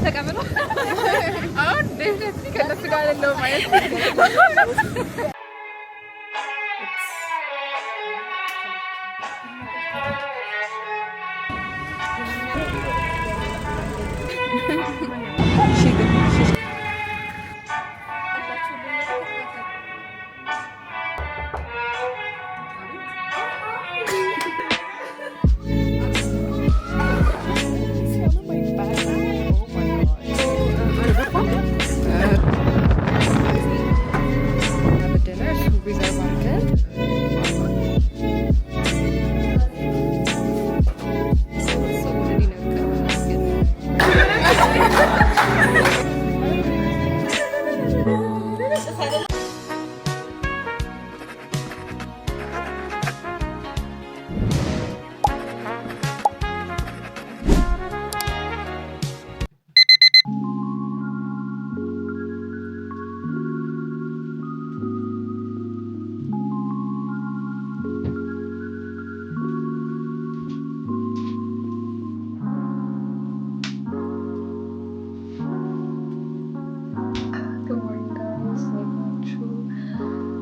ተቀበለው አሁን ደህነት ከነሱ ጋር ያለው ማለት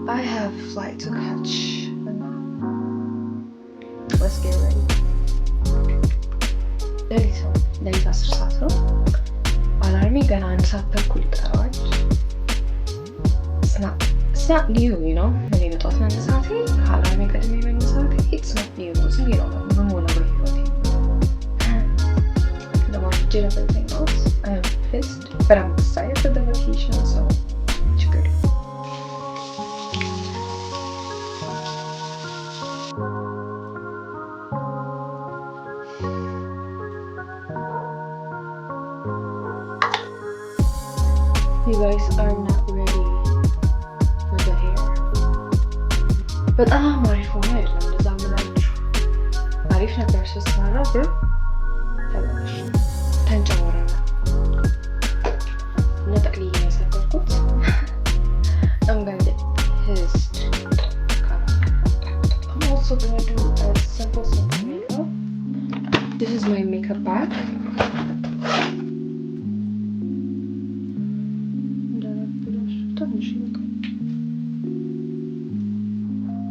I have flight to catch. Let's get ready. ሌሊት 10 ሰዓት ነው። አላርሜ ገና 1 ሰዓት ተኩል ይቀረዋል። It's not new, you know? እኔ በጠዋት መነሳቴ ከአላርሜ ቀድሜ መነሳቴ it's not new. ዝም ብሎ ነው በህይወቴ ለማድረግ everything else. I am pissed, but I'm excited for the vacation, so ችግር You guys are not ready for the hair. በጣም አሪፍ ሆነ አይደለም እንደዛ ምላችሁ አሪፍ ነበር ስትሰራ ግን ተንጨወረ እና ጠቅልዬ ያሰራኩት I'm gonna get pissed. I'm also gonna do a simple makeup. This is my makeup bag.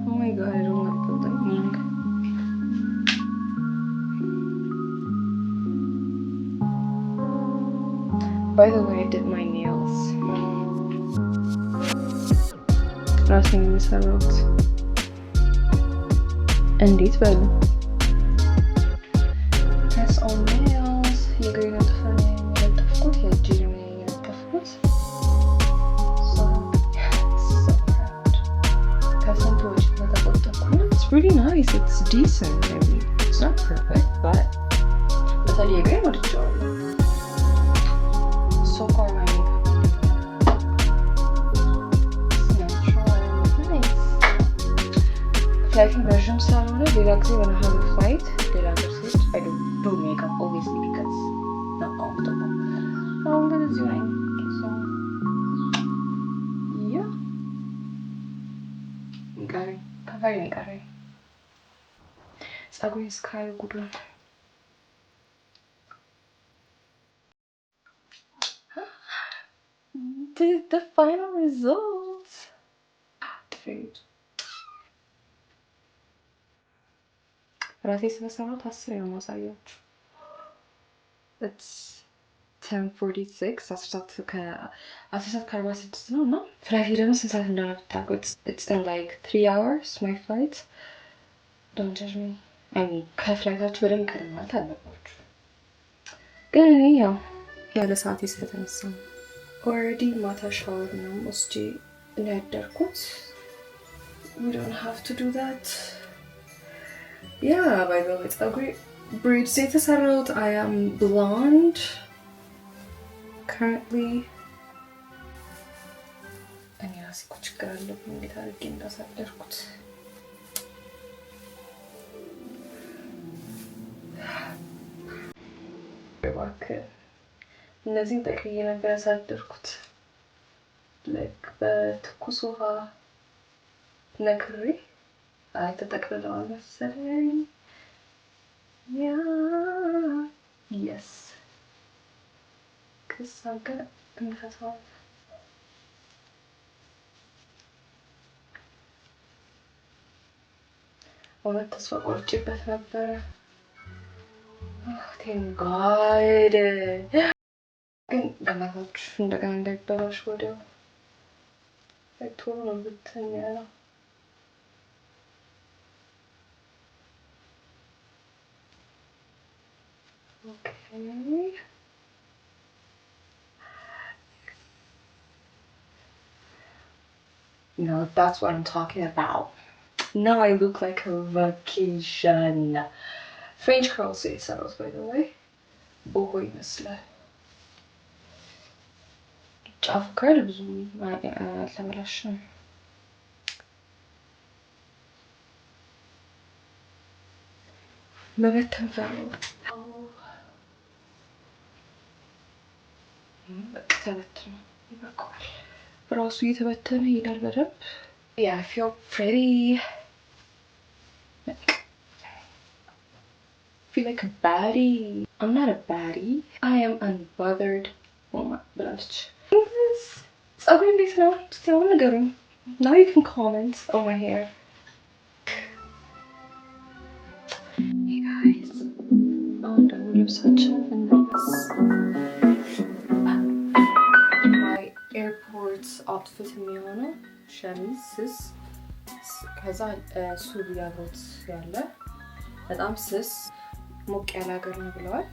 Oh my god, I don't like the lightning. By the way, I did my nails. ራሴን የሚሰሩት እንዴት በሉ press on nails. የእግሬን ጥፍር ነው የለጠፍኩት፣ የእጄን ነው የለጠፍኩት። It's really nice. It's decent. I mean, it's not perfect, but በተለይ ግን ወድጄዋለሁ። So far my makeup is natural and nice. Flighting version salon ሌላ ጊዜ when I have a flight ሌላ ሀገር ስሄድ I do makeup obviously because not comfortable. አሁን ግን እዚሁ ነኝ። So yeah. ከፋይ ነው የቀረኝ ፀጉሬን እስካዩ ጉዱን the final results. ራሴ ስለሰራሁት 10 ነው የማሳያችሁ። It's 10:46 10 ሰዓት ከ46 ነው እና ፍላይት ደግሞ ስንት ሰዓት እንደሆነ ብታውቁት it's in like 3 hours my flight. Don't judge me. I mean ከፍላይታችሁ በደንብ ቀደም ማለት አለባችሁ። ግን እኔ ያለ ሰዓቴ ስለተነሳ already ማታ ሻወር ነው ወስጄ ነው ያደርኩት። We don't have to do that. Yeah, by the way, ፀጉሬ braids የተሰራሁት I am blonde currently. እኔ ራሴ እኮ ችግር አለብኝ እንዴት አድርጌ እንዳሳደርኩት። እባክህ እነዚህን ጠቅልዬ ነበር ያሳደርኩት። ልክ በትኩስ ውሃ ነክሬ ተጠቅልለዋል መሰለኝ። የስ this አድርገን እንፈታዋለን። እውነት ተስፋ ቆርጬበት ነበረ። ቴንክ ጋድ ግን በእናታችሁ እንደገና እንዳይበላሽ ወዲያው ቶሎ ነው ብትን ያለው። Okay. No, that's what I'm talking about. Now I look like a vacation. French curls የተሰራሁት by the way. ቦሆ ይመስላል። ጫፉ ካለ ብዙ አልተበላሸም። መበተን ፈራሁ። ተበትኖ ይበቃዋል። ራሱ እየተበተነ ይሄዳል በደንብ። Yeah, I feel pretty. I feel like a baddie. I'm not a baddie. I am unbothered. Oh my gosh. ፀጉሬ እንዴት ነው? እስቲ አሁን ንገሩኝ። Now you can comment on my hair. Hey guys. አሁን ደግሞ ልብሳችን እንለብስ። My airport outfit የሚሆነው ሸሚዝ ስስ ከዛ ሱሪ ያሉት ያለ በጣም ስስ ሞቅ ያለ ሀገር ነው ብለዋል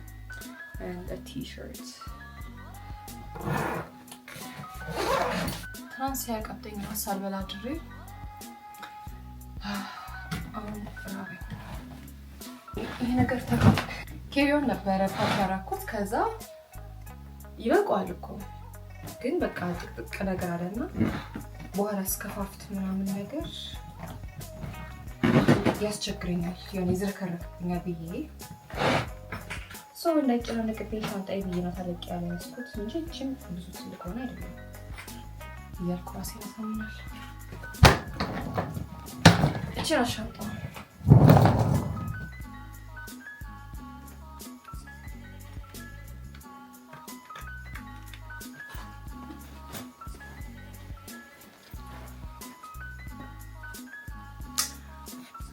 and a t-shirt ትናንት ሲያቀብጠኝ ነው ሳልበላ ድሬ ይሄ ነገር ኬሪዮን ነበረ ፓክ ያደረኩት ከዛ ይበቃዋል እኮ ግን በቃ ጥቅጥቅ ነገር አለና በኋላ እስከፋፍት ምናምን ነገር ያስቸግረኛል የሆነ ይዝረከረክብኛል ብዬ ሰው እንዳይጨናነቅብኝ ሻንጣዬ ብዬ ነው ተለቅ ያለ ያስኩት እንጂ እችም ብዙ ትልቅ ሆነ አይደለም እያልኩ ራሴን ያሳምናል። እችን አሻንጣ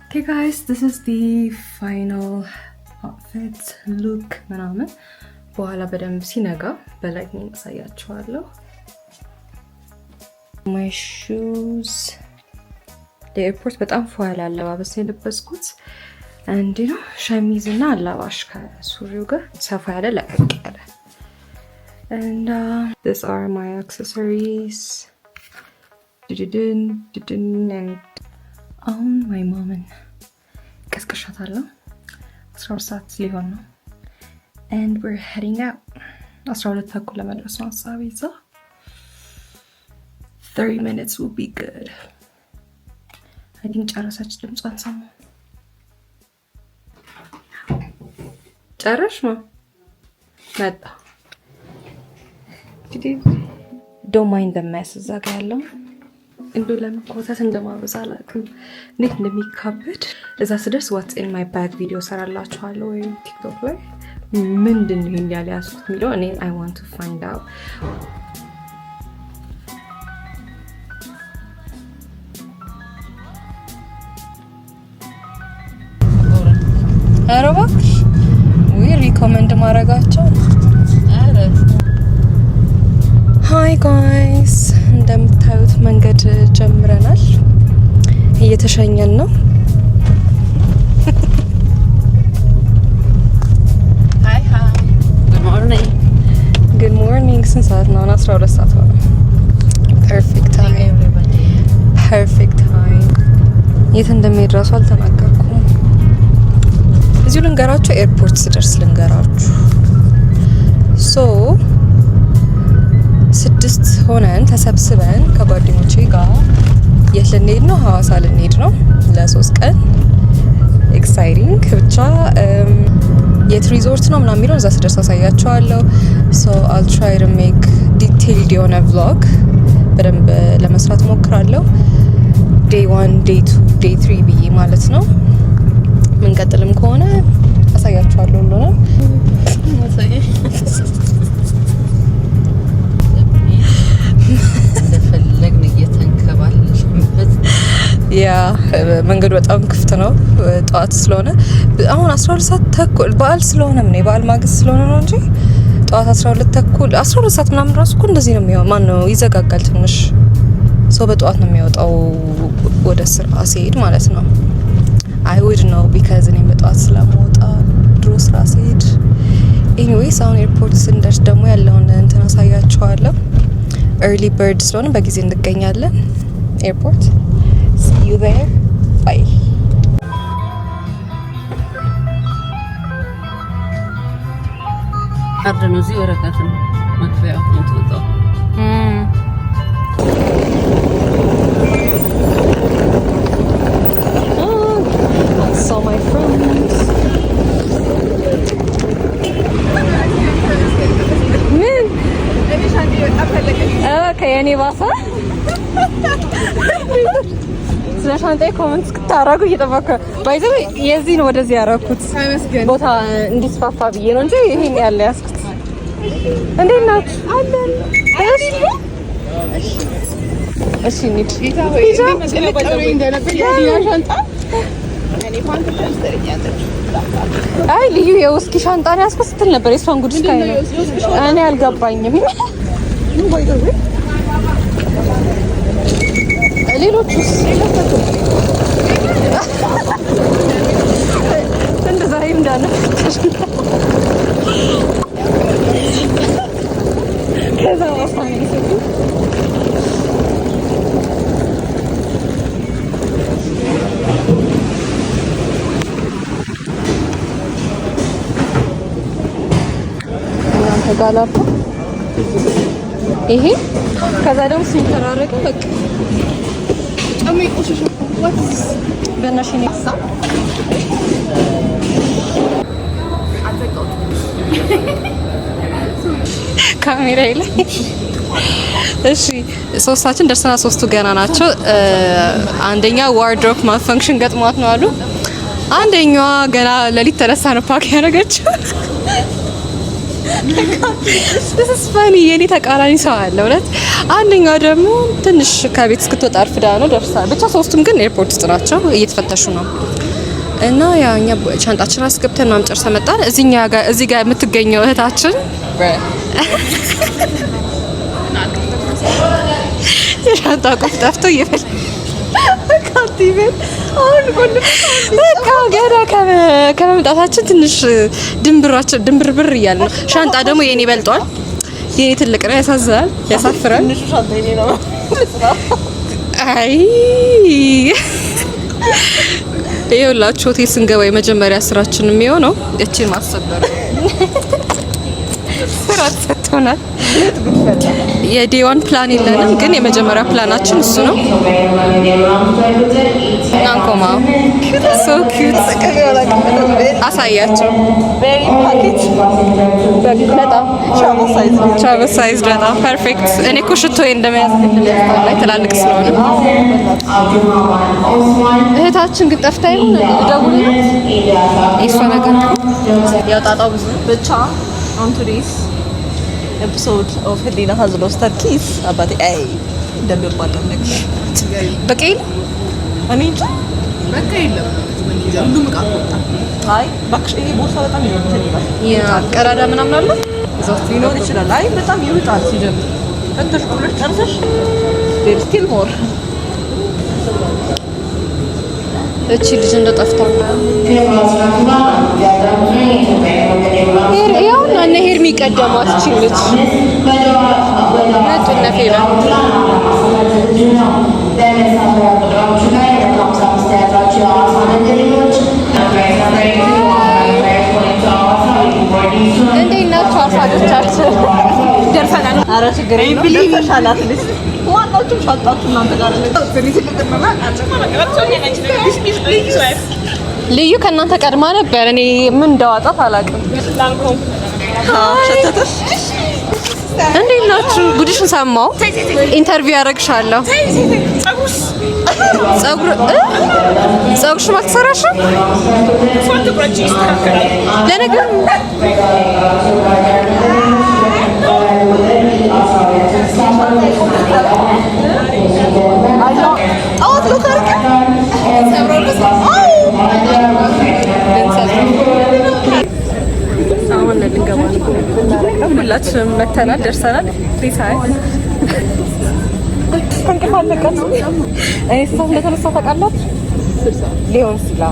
Okay guys, this is the final outfit look ምናምን በኋላ በደንብ ሲነጋ በላይትኒንግ አሳያችኋለሁ። My shoes ለኤርፖርት በጣም ፏል አለባበስ የለበስኩት አንድ ነው ሸሚዝ እና አላባሽ ከሱሪው ጋር ሰፋ ያለ ለቀቅ ያለ and these are my accessories and አሁን my mom ቀስቀሻታለሁ 12 ሰዓት ሊሆን ነው and we're heading out 12 ተኩል ለመድረስ ነው ሀሳቤ እዛ 30 minutes will be good I think ጨረሰች ድምጿን ሰሙ ጨረሽ ነው መጣ don't mind the mess እዛ ጋር ያለው እንዶ ለምቆታት እንደማበዛ አላውቅም እንዴት እንደሚካበድ እዛ ስደርስ what's in my bag ቪዲዮ ሰራላችኋለሁ ወይ ቲክቶክ ላይ ምንድን ነው ይሄን ያለ ያስኩት ሚለው እኔ I want to find out አረባክሽ ወይ ሪኮመንድ ማረጋቸው Hi guys እንደምታዩት መንገድ ጀምረናል እየተሸኘን ነው Hi good morning ስንት ሰዓት ነው 12 ሰዓት ሆነ perfect time የት እንደሚደርሱ አልተናገርኩም እዚሁ ልንገራችሁ ኤርፖርት ስደርስ ልንገራችሁ so 6 ሆነን ተሰብስበን ከጓደኞቼ ጋር የት ልንሄድ ነው ሐዋሳ ልንሄድ ነው ለ3 ቀን ኤክሳይቲንግ ብቻ የት ሪዞርት ነው ምናምን የሚለው እዛ ስደርስ አሳያችኋለሁ so I'll try to make detailed የሆነ vlog በደንብ ለመስራት ሞክራለሁ day 1 day 2 day 3 ብዬ ማለት ነው ምንቀጥልም ከሆነ አሳያችኋለሁ ሁሉንም መንገዱ በጣም ክፍት ነው ጠዋት ስለሆነ። አሁን 12 ሰዓት ተኩል በዓል ስለሆነ ነው የበዓል ማግስት ስለሆነ ነው እንጂ ጠዋት 12 ተኩል 12 ሰዓት ምናምን ራሱ እኮ እንደዚህ ነው የሚሆነው። ማን ነው ይዘጋጋል ትንሽ ሰው በጠዋት ነው የሚወጣው ወደ ስራ ሲሄድ ማለት ነው። አይ ውድ ነው ቢካዝ እኔ በጠዋት ስለምወጣ ድሮ ስራ ሲሄድ። ኤኒዌይስ አሁን ኤርፖርት ስንደርስ ደግሞ ያለውን እንትን አሳያችኋለሁ። ኤርሊ በርድ ስለሆነ በጊዜ እንገኛለን ኤርፖርት። see you there bye። ካርድ ነው እዚህ ወረቀት ነው መክፈያው የምትወጣው። So my friends ምን ከየኔ ባሰ ስለ ሻንጣዬ ኮመንት እስክታረጉ እየጠበኩ ባይዘው የዚህ ነው ወደዚህ ያደረኩት ቦታ እንዲስፋፋ ብዬ ነው እንጂ ይሄን ያለ ያስኩት። እንዴት ናችሁ? አለን። እሺ እንሂድ። አይ ልዩ የውስኪ ሻንጣ ነው ያስኩት ስትል ነበር። የሷን ጉድ ስታይ ነው እኔ አልገባኝም። ሌሎቹስ እንደዛ እንዳለ ከዛ ወፋኝ ጋላባ ይሄ ከዛ ደግሞ ሲተራረቀ በቃ ጫማ ይቆሽሽ ወጥስ በእናትሽ ነክሳ ካሜራ ላይ እሺ ሶስታችን ደርሰና ሶስቱ ገና ናቸው። አንደኛ ዋርድሮፕ ማልፈንክሽን ገጥሟት ነው አሉ። አንደኛዋ ገና ለሊት ተነሳ ነው ፓክ ያደረገችው። this is funny የኔ ተቃራኒ ሰው አለ እውነት። አንደኛው ደግሞ ትንሽ ከቤት እስክትወጣ አርፍዳ ነው ደርሳ። ብቻ ሶስቱም ግን ኤርፖርት ውስጥ ናቸው እየተፈተሹ ነው። እና ያው እኛ ሻንጣችን አስገብተን ነው ጨርሰን መጣን። እዚህ ጋር የምትገኘው እህታችን የሻንጣ ቁልፍ ጠፍቶ እየፈለ ካቲቨን አሁን በቃ ገና ከመምጣታችን ትንሽ ድንብርብር እያለ ነው። ሻንጣ ደግሞ የኔ በልጧል። የኔ ትልቅ ነው። ያሳዝናል፣ ያሳፍራል። ትንሹ ሻንጣ የኔ ነው። አይ ይኸውላችሁ ሆቴል ስንገባ የመጀመሪያ ስራችን የሚሆነው እቺን ማሰበር ስራ ተሰጥቶናል። የዴዋን ፕላን የለንም፣ ግን የመጀመሪያ ፕላናችን እሱ ነው። ናንኮማ ሶ ኪዩት አሳያቸው። በጣም ትራቨል ሳይዝ በጣም ፐርፌክት። እኔ እኮ ሽቶዬ እንደመያዝ ላይ ትላልቅ ስለሆነ እህታችን ግን ጠፍታ ይሆን ደውልላት። እሷ ነገር ያው ጣጣው ብዙ ብቻ on today's episode of Helena has lost her keys አባቴ አይ እንደምባለው ነገር በቀይል እኔ እንጃ በቃ የለም ሁሉም ዕቃ ወጣ። አይ ባክሽ ይሄ ቦርሳ በጣም ይወጣል። ያ ቀዳዳ ምናምን አለ እዛው ሊኖር ይችላል። አይ በጣም ይወጣል ሲጀምር ፈተሽ ብለሽ ጨርሰሽ there still more እቺ ልጅ እንደጠፍታ ያው እና ሄር የሚቀደማት እቺ ልጅ መጡ ነፌራ እንዴት ናችሁ አሳጆቻችን? ደርሰናል። ኧረ ችግር የለውም ደርሰሻላት ልጅ ዋናችሁ ሻጣችሁ እናንተ ጋር ልዩ ከእናንተ ቀድማ ነበር። እኔ ምን እንዳዋጣት አላውቅም። ሸተተሽ እንዴት ናችሁ? ጉድሽን ሰማሁ። ኢንተርቪው ያደርግሻለሁ። ፀጉርሽን አትሰራሽም? ለነገሩ ጠዋት ነው ልንገባ ነው። ሁላችንም መተናል፣ ደርሰናል። ሪሳይ እንቅፋለቀት እኔ ሰው እንደተነሳ ታውቃላችሁ ሊሆን ሲላ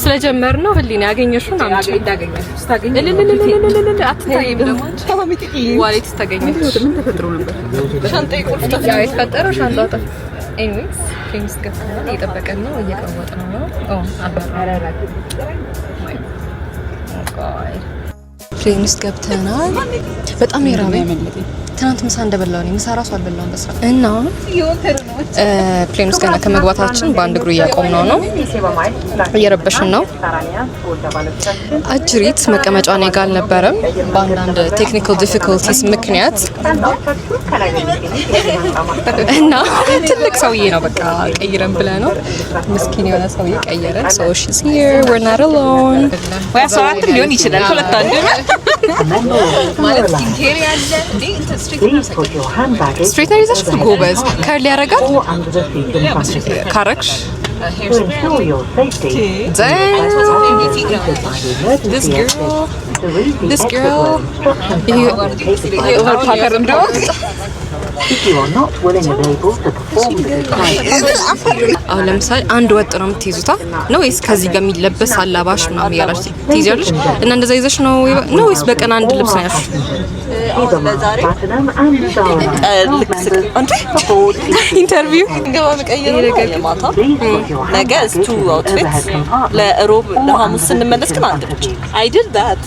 ስለጀመር ነው ህሊና ያገኘሽውን አምጪ እንዳገኘሽ ስታገኝ አትታይም ደግሞ ዋሌት ስታገኘሽ ምን ተፈጥሮ ነበር ሻንጣዬ ቁልፍ ጠፋ ያው የተፈጠረው ሻንጣው ጠፋ ኤኒዌይስ ኬሚስት ገብተናል እየጠበቀን ነው እየቀወጥን ነው አበራ ኬሚስት ገብተናል በጣም የራበኝ ትናንት ምሳ እንደበላው ነው ምሳ ራሱ አልበላውም በስራ እና ፕሌን ውስጥ ገና ከመግባታችን በአንድ እግሩ እያቆምነው ነው እየረበሽን ነው አጅሪት መቀመጫ እኔ ጋር አልነበረም በአንዳንድ ቴክኒካል ዲፊኩልቲስ ምክንያት እና ትልቅ ሰውዬ ነው በቃ ቀይረን ብለህ ነው ምስኪን የሆነ ሰውዬ ቀየረን so she's here we're not alone ወይ አሰራት ሊሆን ይችላል ሁለት አንዱ ማለት ኪንቴሪ ያለ እንዴ ስትሬትነር ይዘሽ ጎበዝ ከርሊ ያረጋል ካረክሽ this girl overpacker እንደው አሁን ለምሳሌ አንድ ወጥ ነው የምትይዙታ ነው ወይስ ከዚህ ጋር የሚለበስ አላባሽ ምናምን ያላሽ ትይዛለሽ እና እንደዛ ይዘሽ ነው ወይስ በቀን አንድ ልብስ ነው ያልሽ ለዛሬ ኢንተርቪው ገባ መቀየር ማታ ነገ እስቱ አውትፊት ለሮብ ለሐሙስ ስንመለስ ግን አንድ ብቻ I did that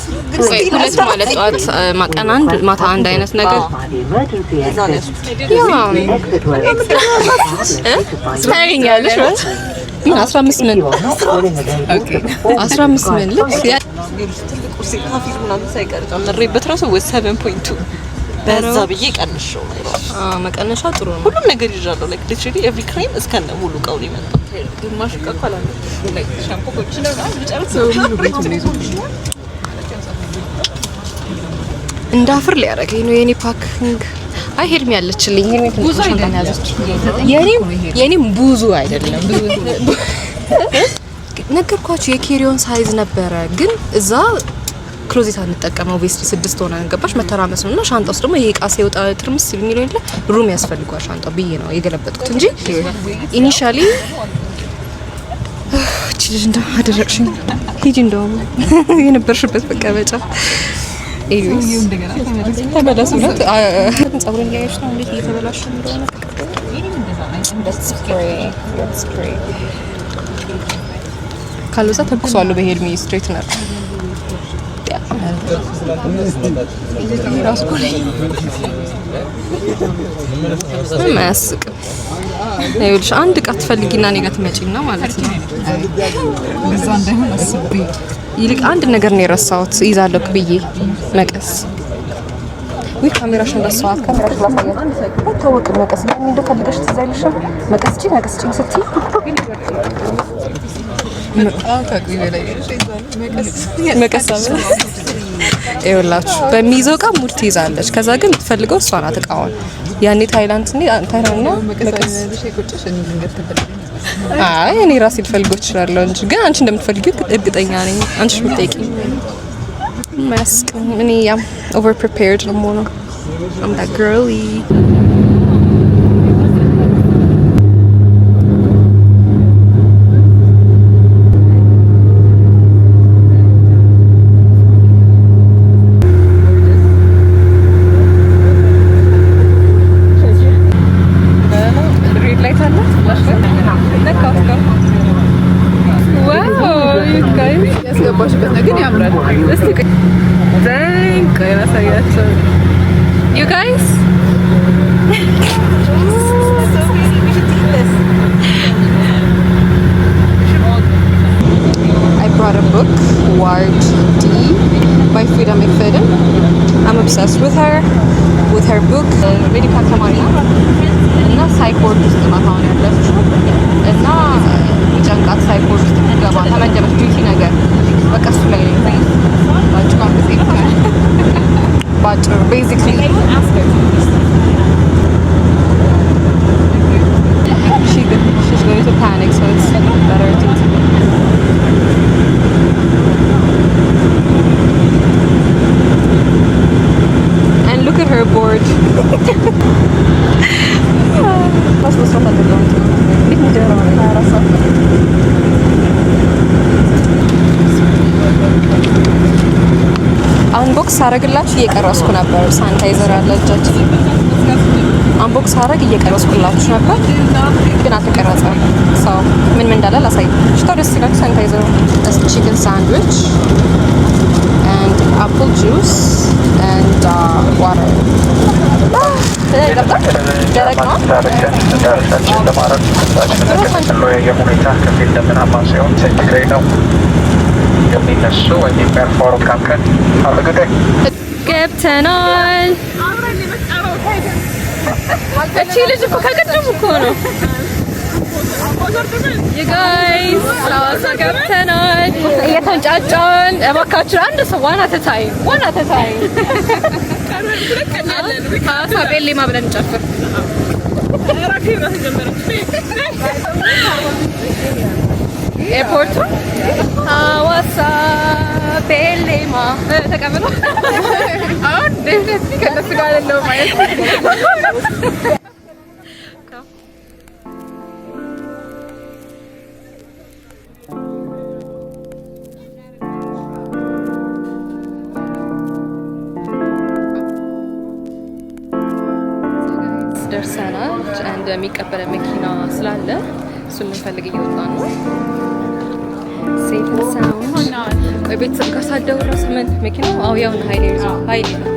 ሁለት ማለት ጧት ማቀን አንድ ማታ አንድ አይነት ነገር ታገኛለሽ ማለት ምን 15 ምን ኦኬ 15 ምን ልብስ ያ ትልቁ ሲካፊር ምናምን ሳይቀር ጨምሬበት ራሱ 7.2 በዛ ብዬ ቀንሽው መቀነሻ ጥሩ ነው ሁሉም ነገር ይዣለሁ like literally every cream እስከነ ሙሉ ቀውል ይመጣ ግማሽ ቀቋላ like ሻምፖ ኮንዲሽነር ነው ጨርሰው ሙሉ ቤት ነው ይዞ እንዳፍር ሊያረገኝ ነው የኔ ፓኪንግ አይ ሄድም ያለችልኝ ይሄን ብዙ አይደለም ያዘች የኔም ብዙ አይደለም ነገርኳችሁ የኬሪዮን ሳይዝ ነበረ ግን እዛ ክሎዜት አንጠቀመው ኦብቪየስሊ 6 ሆነ እንገባሽ መተራመስ ነውና ሻንጣው ውስጥ ደግሞ ይሄ ቃሴ ወጣ ትርምስ የሚለው ይለ ሩም ያስፈልጋል ሻንጣው ብዬ ነው የገለበጥኩት እንጂ ኢኒሺያሊ እቺ ልጅ እንደው አደረቅሽኝ ሂጂ እንደው የነበርሽበት መቀመጫ ኤሪስ እንደገና ተመለሱ ነው ጸጉሩን ያያሽ ነው እንዴት እየተበላሽ እንደሆነ ስፕሬይ ካሉሳ ተኩሷሉ በሄድሚ ስትሬትነር ምን ማስቅ ይኸውልሽ አንድ ዕቃ ትፈልጊና እኔ ጋር ትመጪና ማለት ነው በዛ እንዳይሆን አስቤ ይልቅ አንድ ነገር ነው የረሳሁት ይዛለሁ ብዬ መቀስ ወይ ካሜራሽ እንደሷት ካሜራሽ ላሳያት ታወቅ መቀስ ለምን እንደፈልገሽ ትዛይልሽ መቀስ ጭኝ ስትይ መቀስ ይኸውላችሁ በሚይዘው ዕቃ ሙድ ትይዛለች ከዛ ግን የምትፈልገው እሷ ናት ዕቃውን ያኔ ታይላንድ ነው መቀስ አይ እኔ ራሴ ልፈልገው እችላለሁ እንጂ ግን አንቺ እንደምትፈልጊው እርግጠኛ ነኝ አንቺ ምትጠይቂኝ ማስክ እኔ ያም ኦቨር ፕሪፔርድ ነው ሞኖ I'm that girly ቆይ ላሳያቸው you guys I brought a book, Ward D by Frida McFadden. I'm obsessed with her book. ሜዲካል ተማሪ ናት እና ሳይኮርድ ውስጥ ናት አሁን ያለችው እና ጨንቃት ሳይኮርድ ውስጥ ገባ ተመደበች ዲዩቲ ነገር በቃ እሱ ላይ ነው ባጭሩ basically she's going to panic, so it's better to and look at her board. አንቦክስ አረግላችሁ እየቀረስኩ ነበር። ሳኒታይዘር አለ እጃችሁ አንቦክስ አረግ እየቀረስኩላችሁ ነበር ግን አልተቀረጸም። ሰው ምን እንዳለ ላሳይ። ሽታው ደስ ይላል። ሳኒታይዘሩ chicken sandwich and apple juice and water. ደረቅ ነው። ገብተናል። እቺ ልጅ እኮ ከቅድሙ እኮ ነው። የጋይስ ሐዋሳ ገብተናል። እየተንጫጫን እባካችሁ አንድ ሰው ዋና ተታይ ሐዋሳ ቤሌማ ብለን እንጨፍር። ኤርፖርቱ ሐዋሳ ቤሌማ ተቀብሎ አሁን ደስ ከነሱ ጋር ያለው ማለት ደርሰናል። እንደሚቀበለ መኪና ስላለ እሱን ልንፈልግ እየወጣን ነው። ሴፍ ሳውንድ ቆይ ቤተሰብ ጋር ሳደው ራስ ምን መኪናው አው ያው ነው ኃይሌ ነው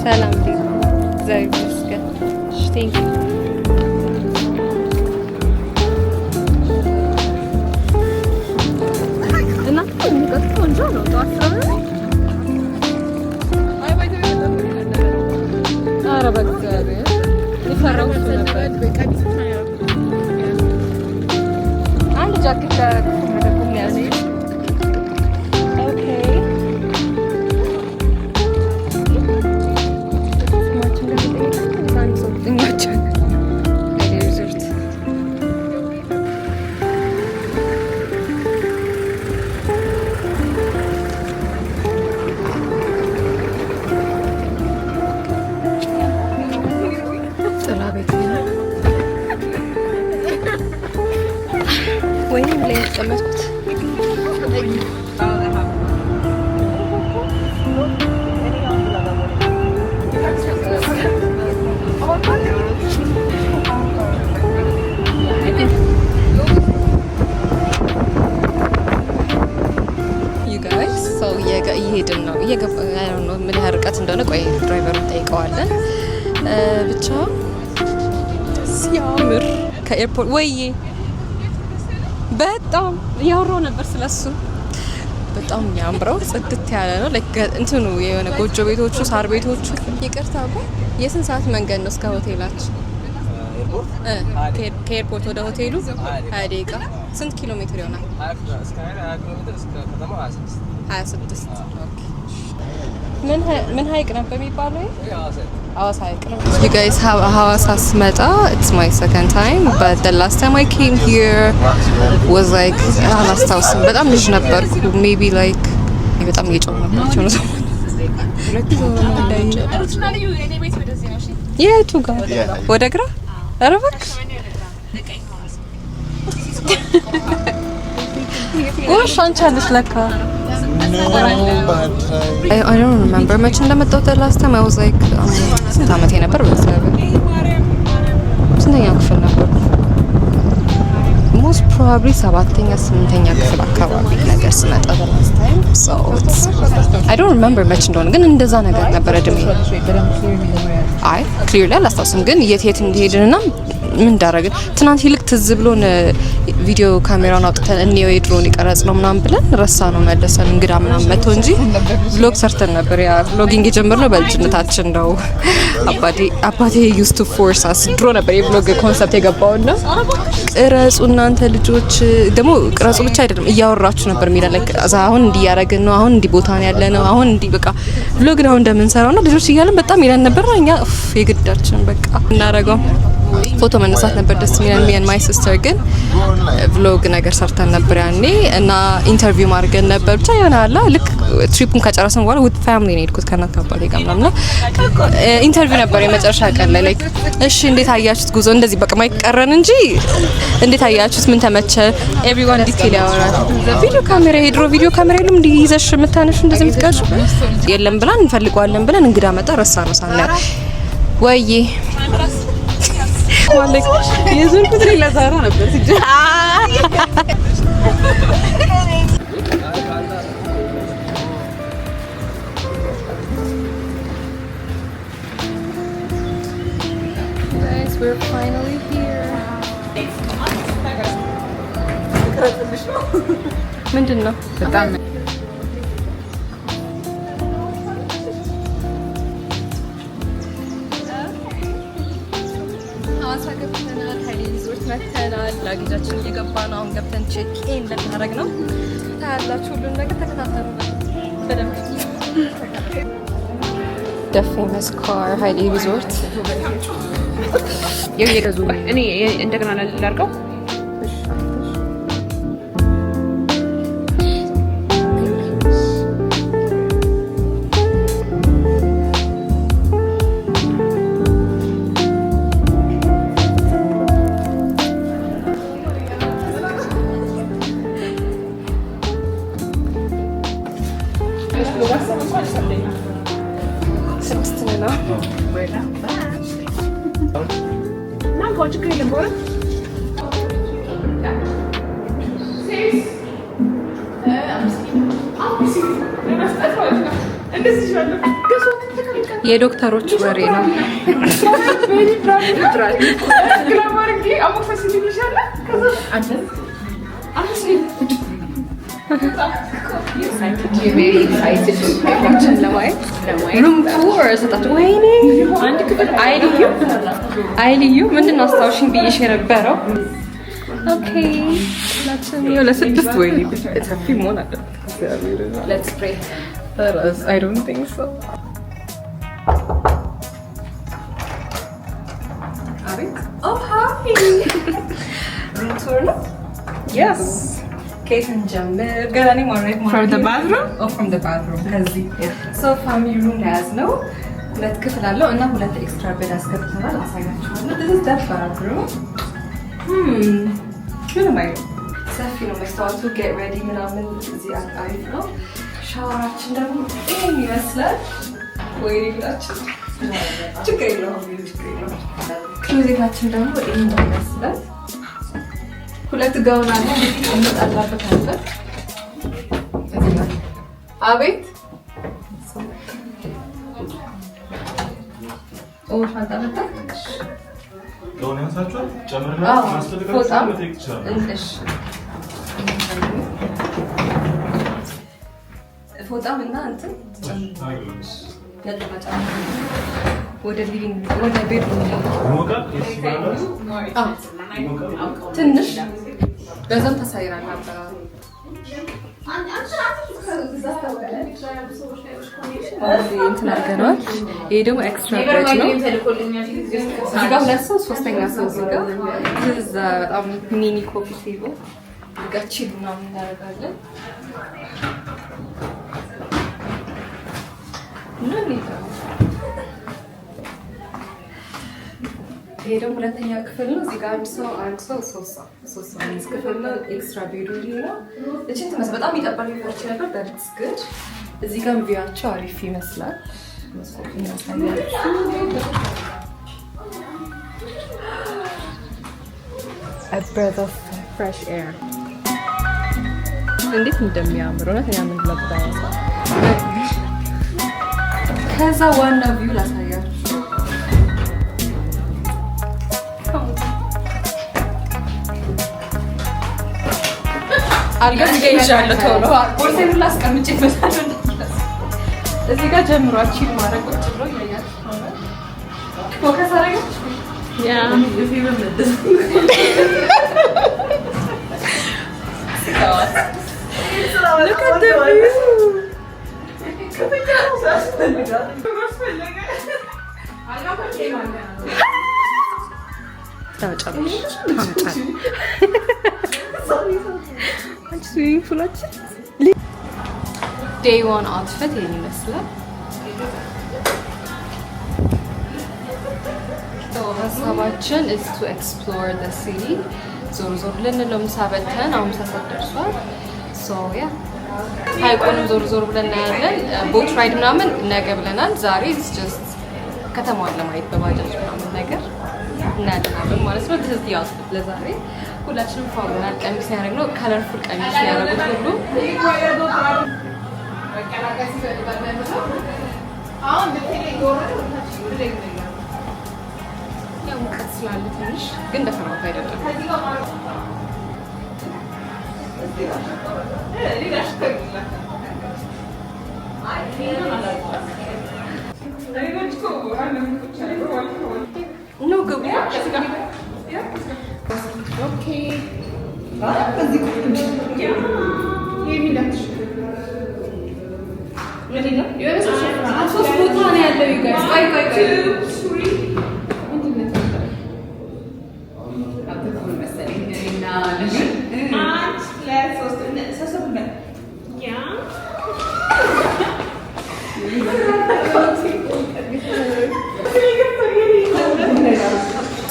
ሰላም ዘይ መስገን ቴንክ ዩ እና ሙቀት ቆንጆ ነው። ኧረ በእግዚአብሔር የፈራው ነበር። አንድ ጃኬት ያደረኩት ያዘ። ኦኬ ወይኔ ላይ ተቀመጥኩት። እየሄድን ነው ምን ያህል ርቀት እንደሆነ ቆይ ድራይቨሩን ጠይቀዋለን። ብቻ ሲያምር ከኤርፖርት ወይዬ በጣም እያወራሁ ነበር ስለሱ። በጣም የሚያምረው ጽድት ያለ ነው። እንትኑ የሆነ ጎጆ ቤቶቹ ሳር ቤቶቹ ይቅርታ እኮ የስንት ሰዓት መንገድ ነው እስከ ሆቴላችን? ከኤርፖርት ወደ ሆቴሉ 20 ደቂቃ። ስንት ኪሎ ሜትር ይሆናል? 26 ኦኬ። ምን ሀይቅ ነበር የሚባለው? ሐዋሳ ሀይቅ ነው። You guys ሐዋሳ ስመጣ it's my second time but the last time I came here was like አላስታውስም። በጣም ልጅ ነበርኩ maybe like በጣም እየጮህኩባቸው ነው። የቱ ጋር ወደ ግራ? ኧረ እባክህ ጎሽ አንቺ አለሽ ለካ። I don't remember መቼ እንደመጣሁ the last time I was like ስንት ዓመቴ ነበር? በሰበብ ስንተኛ ክፍል ነበርኩ? probably 7ኛ 8ኛ ክፍል አካባቢ ነገር ስመጣ last time so I don't remember much እንደሆነ ግን እንደዛ ነገር ነበር እድሜ አይ clearly አላስታውስም ግን የት እንደሄድንና ምን እንዳረግን ትናንት ይልቅ ትዝ ብሎን ቪዲዮ ካሜራውን አውጥተን እንየው የድሮን ይቀረጽ ነው ምናምን ብለን ረሳ ነው መለሰን እንግዳ ምናምን መጥቶ እንጂ vlog ሰርተን ነበር ያ vlogging የጀመርነው በልጅነታችን ነው አባቴ used to force us ድሮ ነበር የvlog ኮንሰፕት የገባውና ቅረጹ እናንተ ልጆች ደግሞ ቅረጹ ብቻ አይደለም እያወራችሁ ነበር የሚለን አሁን እንዲህ ያረግን ነው አሁን እንዲህ ቦታ ነው ያለ ነው አሁን እንዲህ በቃ vlog ነው እንደምንሰራውና ልጆች እያለን በጣም ይለን ነበርና እኛ የግዳችን በቃ እናረጋው ፎቶ መነሳት ነበር ደስ የሚለን me and my sister ግን vlog ነገር ሰርተን ነበር ያኔ እና ኢንተርቪው ማድረግ ነበር ብቻ ይሆናል ልክ ትሪፑን ከጨረስን በኋላ with family ነው የሄድኩት ከእናት አባቴ ጋር ምናምን ኢንተርቪው ነበር የመጨረሻ ቀን ላይ like እሺ እንዴት አያችሁት ጉዞ እንደዚህ በቃ ማይቀረን እንጂ እንዴት አያችሁት ምን ተመቸ everyone ዲቴል ያወራል ቪዲዮ ካሜራ የድሮ ቪዲዮ ካሜራ የለም እንዴ ይዘሽ የምታነሹ እንደዚህ የምትቀርጹ የለም ብለን እንፈልገዋለን ብለን እንግዳ መጣ ረሳ ነው ሳና ወይ ማለት የዞርኩት ላይ ለዛራ ነበር ሲጀ Guys, we're finally here. ምንድነው በጣም መተናል ላጊዛችን እየገባ ነው አሁን ገብተን ቼክ ኢን ልናደርግ ነው ታያላችሁ ሁሉን ነገር ተከታተሉ በደንብ The famous car Haile Resort የገዙ እኔ እንደገና ላድርገው የዶክተሮች ወሬ ነው አይልዩ ምንድነው አስታውሽኝ ብዬሽ የነበረው ኦኬ ለስድስት ወይ ሰፊ መሆን አለበት let's pray I don't think so oh hi room tour no yes Kate and Jamil Garani from the bathroom from the bathroom so family room has no ሁለት ክፍል አለው እና ሁለት ኤክስትራ ቤድ አስገብተናል አሳያችኋለሁ this is the bathroom ምንም አይደለም ሰፊ ነው መስታወቱ get ready ምናምን እዚህ አሪፍ ነው ሻወራችን ደግሞ ይሄን ይመስላል ወይኔ ብላችሁ ችግር የለውም ክሎዜታችን ደግሞ ይሄን ይመስላል ሁለት ጋውን አለ እንጣላበታለን አቤት ኦ ፋንታመጣ ለሆነ ያሳችሁ ጨምርና ማስተካከል መጠየቅ ይችላል እሺ ፎጣም እና እንትን ለጥማጫ ወደ ሊቪንግ ወደ ቤድሩም ሞቃት ይስባላል ትንሽ በዛም ተሳይራል አባራ እንትን አድርገናል ይሄ ደግሞ ኤክስትራ ቤድ ነው እዚህ ጋር ሁለት ሰው ሶስተኛ ሰው እዚህ ጋር እዛ በጣም ሚኒ ኮፊ ቴብል ጋቺ ምናምን እናደርጋለን ይሄ ደግሞ ሁለተኛ ክፍል ነው እዚህ ጋር አንድ ሰው ሶስት ሰው ክፍል ነው ኤክስትራ ቤድሩም ነው እቺ ትመስ በጣም ይጠባል ይፈርች ነበር that's good እዚህ ጋር ቪያቸው አሪፍ ይመስላል a breath of fresh air እንዴት እንደሚያምር ነው ያምን ለባው ከዛ ዋና ቪው ላሳያችሁ አልገኝ ይሻለ ቶሎ ቦርሴን ላስቀምጬ በታች እዚህ ጋር ጀምሯችሁ ማረግ ቁጭ ብሎ ያያል ፎከስ አረጋች ያ እዚህ በመደስ Look at the view. Day one outfit ይመስላል ሀሳባችን is to explore the city ዞር ዞር ልንለው ምሳ በልተን አሁን ምሳ ሰዓት ደርሷል so yeah ሀይቁንም ዞር ዞር ብለን እናያለን ቦት ራይድ ምናምን ነገ ብለናል ዛሬ is just ከተማዋን ለማየት በባጃጅ ምናምን ነገር እናያለን ማለት ነው this is the outfit ለዛሬ ሁላችንም ፋውናል ቀሚስ ያደረግነው ከለርፉል ቀሚስ ያደረጉት ሁሉ አሁን ያው ሙቀት ስላለ ትንሽ ግን ደፈናት አይደለም No good. Okay.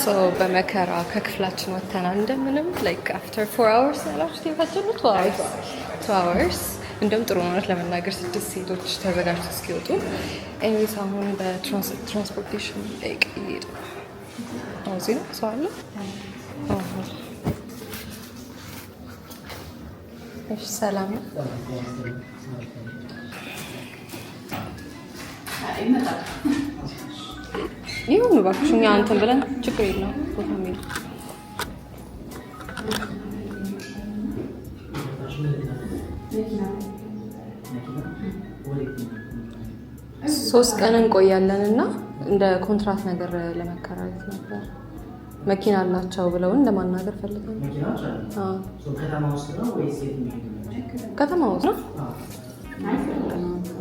So በመከራ ከክፍላችን ወተናል እንደምንም like after 4 hours ያላችሁት የፈጀነው 2 hours እንደውም ጥሩ ነው ለመናገር 6 ሴቶች ተዘጋጅተው እስኪወጡ ኤኒዌይስ አሁን በትራንስፖርቴሽን like ይሄድ ነው እዚህ ነው ሰው አለ እሺ ሰላም ይሁን እባክሽ እኛ አንተን ብለን ችግር የለውም ቦታ ምን ሶስት ቀን እንቆያለንና እንደ ኮንትራት ነገር ለመከራየት ነበር መኪና አላቸው ብለውን ለማናገር ፈልገን አዎ ከተማ ውስጥ ነው ወይስ ከተማ ውስጥ ነው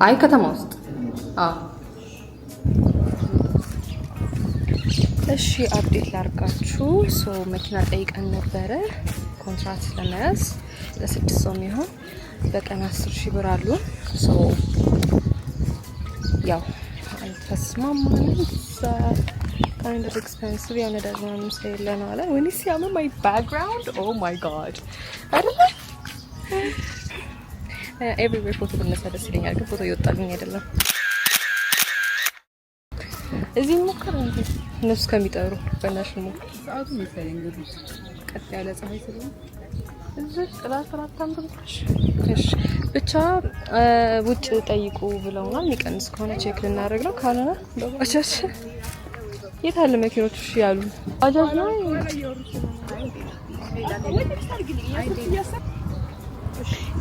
አይ ከተማ ውስጥ አዎ እሺ አፕዴት ላርጋችሁ ሶ መኪና ጠይቀን ነበረ ኮንትራት ለመያዝ ለ6 ሰው የሚሆን በቀን 10,000 ብር አሉ ሶ ያው ተስማማን kind of expensive ያው ነዳጅ ምናምን ስለሌለ አለ when you see my background oh my god አይደለም everywhere ፎቶ ብነሳ ደስ ይለኛል ግን ፎቶ እየወጣልኝ አይደለም እዚህ ሞከረ እንዴ እነሱ ከሚጠሩ በእናትሽ ነው ሰዓቱ መሰለኝ እንግዲህ ቀጥ ያለ ፀሐይ ስለሆነ እዚህ ጥላ ሰራታም ብለሽ እሺ ብቻ ውጭ ጠይቁ ብለውናል የሚቀንስ ከሆነ ቼክ ልናደርግ ነው ካልሆነ በባጃጅ የት አለ መኪኖች እሺ ያሉ ባጃጅ ነው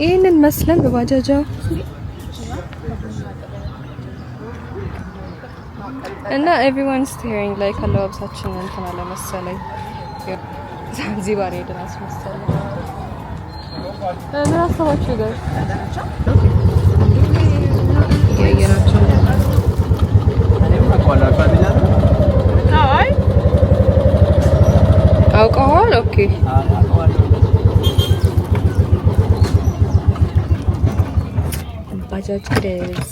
ይሄንን መስለን በባጃጃ እና everyone staring like አለባበሳችን እንትን አለ መሰለኝ ዛንዚባር ሄደን አስመሰለኝ ምን አሰባችሁ ጋር ያየናቸው አይ አውቀዋል ኦኬ ባጃጅ ግሬስ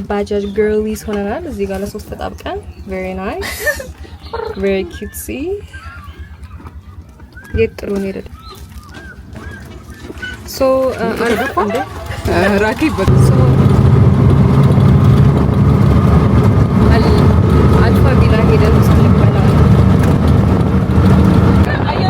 ባጃጅ girlies ሆነናል እዚህ ጋር ለሶስት ተጣብቀን very nice very cutesy የጥሩ ነው ይረዳ so ራኪ በሶ አልፋ ቢላ ሄደን ስለበላ አያ